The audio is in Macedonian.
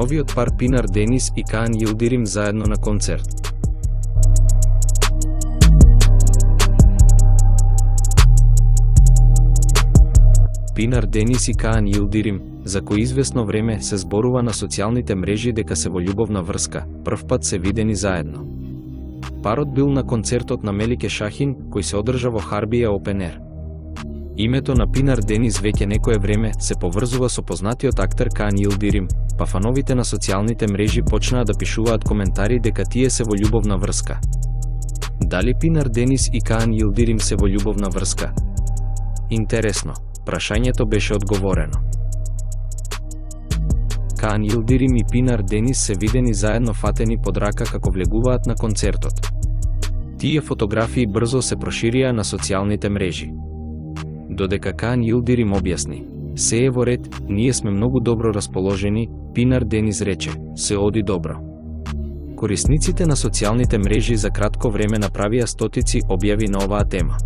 Новиот пар Пинар Денис и Каан Йилдирим заедно на концерт. Пинар Денис и Каан Йилдирим, за кои известно време се зборува на социјалните мрежи дека се во љубовна врска, првпат се видени заедно. Парот бил на концертот на Мелике Шахин, кој се одржа во Харбија Open Air. Името на Пинар Денис веќе некое време се поврзува со познатиот актер Каан Йилдирим, па фановите на социјалните мрежи почнаа да пишуваат коментари дека тие се во љубовна врска. Дали Пинар Денис и Каан Йилдирим се во љубовна врска? Интересно, прашањето беше одговорено. Каан Йилдирим и Пинар Денис се видени заедно фатени под рака како влегуваат на концертот. Тие фотографии брзо се проширија на социјалните мрежи. Додека Каан Йилдирим објасни: "Се е во ред, ние сме многу добро расположени", Пинар Денис рече: "Се оди добро." Корисниците на социјалните мрежи за кратко време направија стотици објави на оваа тема.